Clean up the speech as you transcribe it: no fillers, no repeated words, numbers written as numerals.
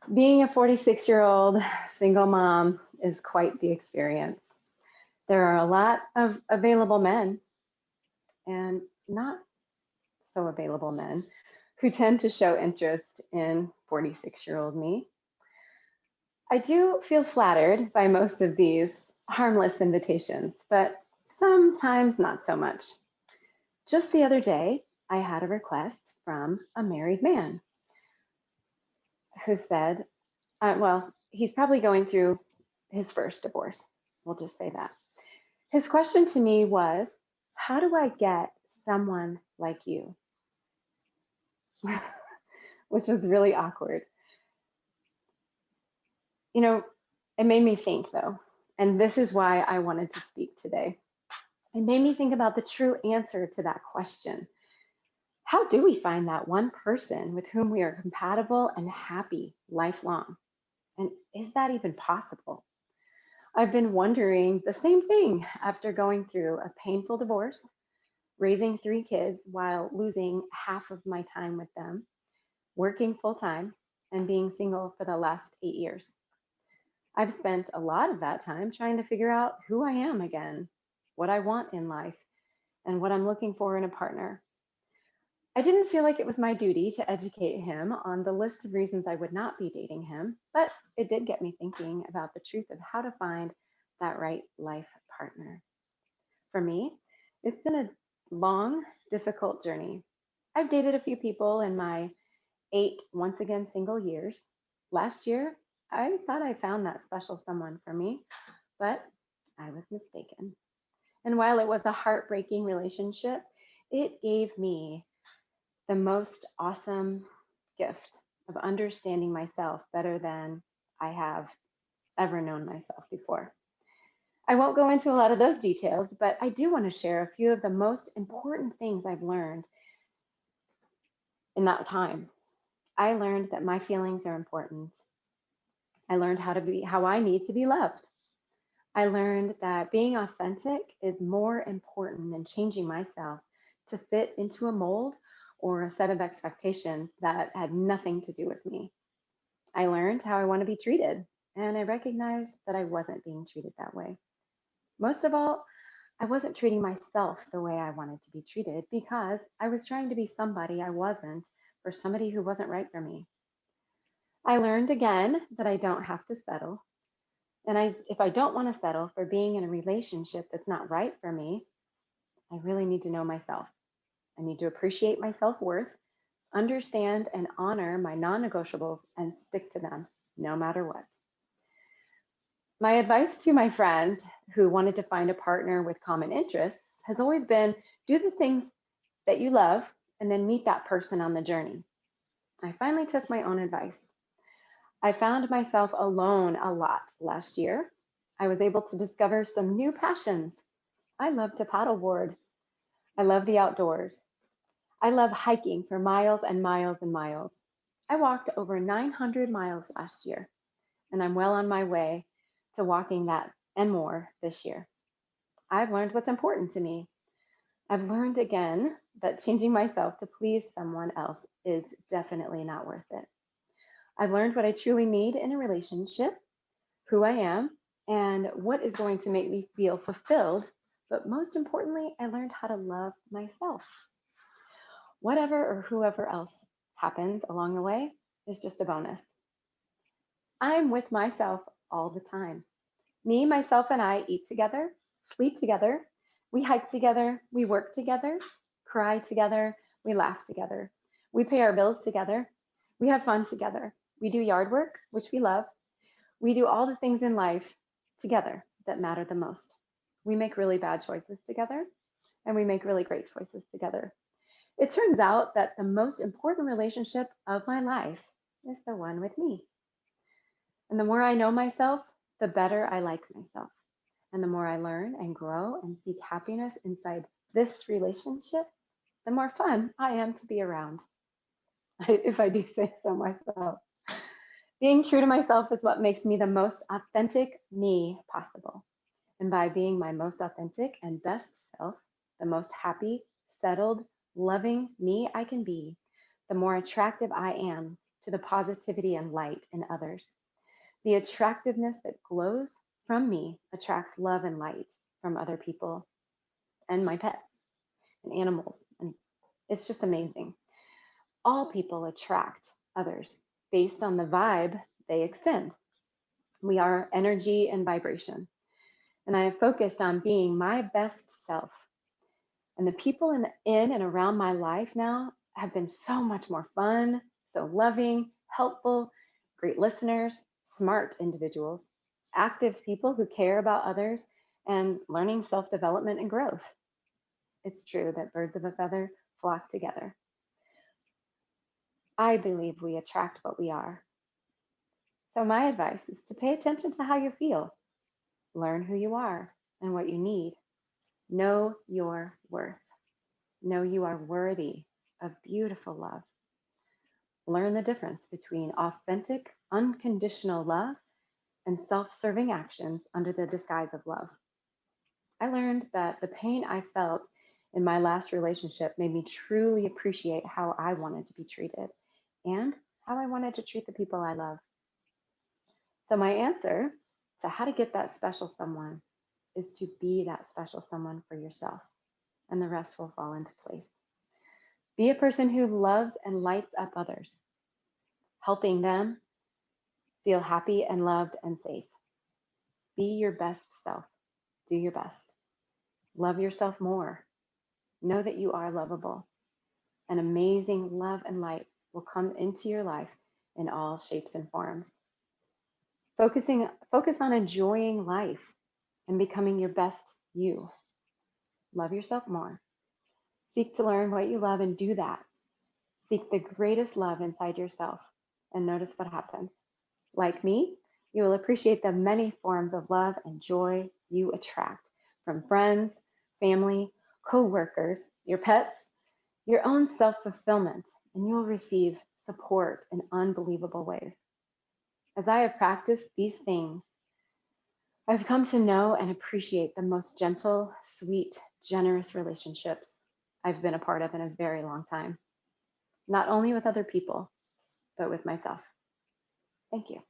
Being a 46-year-old single mom is quite the experience. There are a lot of available men and not so available men who tend to show interest in 46-year-old me. I do feel flattered by most of these harmless invitations, but sometimes not so much. Just the other day, I had a request from a married man who said, well, he's probably going through his first divorce. We'll just say that. His question to me was, how do I get someone like you? Which was really awkward. You know, it made me think though, and this is why I wanted to speak today. It made me think about the true answer to that question. How do we find that one person with whom we are compatible and happy lifelong? And is that even possible? I've been wondering the same thing after going through a painful divorce, raising 3 kids while losing half of my time with them, working full time, and being single for the last 8 years. I've spent a lot of that time trying to figure out who I am again, what I want in life, and what I'm looking for in a partner. I didn't feel like it was my duty to educate him on the list of reasons I would not be dating him, but it did get me thinking about the truth of how to find that right life partner. For me, it's been a long, difficult journey. I've dated a few people in my 8 once again single years. Last year, I thought I found that special someone for me, but I was mistaken. And while it was a heartbreaking relationship, it gave me the most awesome gift of understanding myself better than I have ever known myself before. I won't go into a lot of those details, but I do want to share a few of the most important things I've learned in that time. I learned that my feelings are important. I learned how I need to be loved. I learned that being authentic is more important than changing myself to fit into a mold or a set of expectations that had nothing to do with me. I learned how I want to be treated, and I recognized that I wasn't being treated that way. Most of all, I wasn't treating myself the way I wanted to be treated because I was trying to be somebody I wasn't for somebody who wasn't right for me. I learned again that I don't have to settle. And if I don't want to settle for being in a relationship that's not right for me, I really need to know myself. I need to appreciate my self worth, understand and honor my non negotiables, and stick to them no matter what. My advice to my friends who wanted to find a partner with common interests has always been do the things that you love and then meet that person on the journey. I finally took my own advice. I found myself alone a lot last year. I was able to discover some new passions. I love to paddleboard. I love the outdoors. I love hiking for miles and miles and miles. I walked over 900 miles last year, and I'm well on my way to walking that and more this year. I've learned what's important to me. I've learned again that changing myself to please someone else is definitely not worth it. I've learned what I truly need in a relationship, who I am, and what is going to make me feel fulfilled. But most importantly, I learned how to love myself. Whatever or whoever else happens along the way is just a bonus. I'm with myself all the time. Me, myself, and I eat together, sleep together, we hike together, we work together, cry together, we laugh together, we pay our bills together, we have fun together, we do yard work, which we love, we do all the things in life together that matter the most. We make really bad choices together, and we make really great choices together. It turns out that the most important relationship of my life is the one with me. And the more I know myself, the better I like myself. And the more I learn and grow and seek happiness inside this relationship, the more fun I am to be around, if I do say so myself. Being true to myself is what makes me the most authentic me possible. And by being my most authentic and best self, the most happy, settled, loving me I can be, the more attractive I am to the positivity and light in others. The attractiveness that glows from me attracts love and light from other people and my pets and animals. And it's just amazing. All people attract others based on the vibe they extend. We are energy and vibration. And I have focused on being my best self. And the people in and around my life now have been so much more fun, so loving, helpful, great listeners, smart individuals, active people who care about others, and learning self development and growth. It's true that birds of a feather flock together. I believe we attract what we are. So, my advice is to pay attention to how you feel, learn who you are and what you need, know your worth, know you are worthy of beautiful love. Learn the difference between authentic, unconditional love and self serving actions under the disguise of love. I learned that the pain I felt in my last relationship made me truly appreciate how I wanted to be treated and how I wanted to treat the people I love. So, my answer to how to get that special someone is to be that special someone for yourself, and the rest will fall into place. Be a person who loves and lights up others, helping them feel happy and loved and safe. Be your best self. Do your best. Love yourself more. Know that you are lovable. And amazing love and light will come into your life in all shapes and forms. Focus on enjoying life and becoming your best you. Love yourself more. Seek to learn what you love and do that. Seek the greatest love inside yourself and notice what happens. Like me, you will appreciate the many forms of love and joy you attract from friends, family, co-workers, your pets, your own self-fulfillment, and you will receive support in unbelievable ways. As I have practiced these things, I've come to know and appreciate the most gentle, sweet, generous relationships I've been a part of in a very long time, not only with other people, but with myself. Thank you.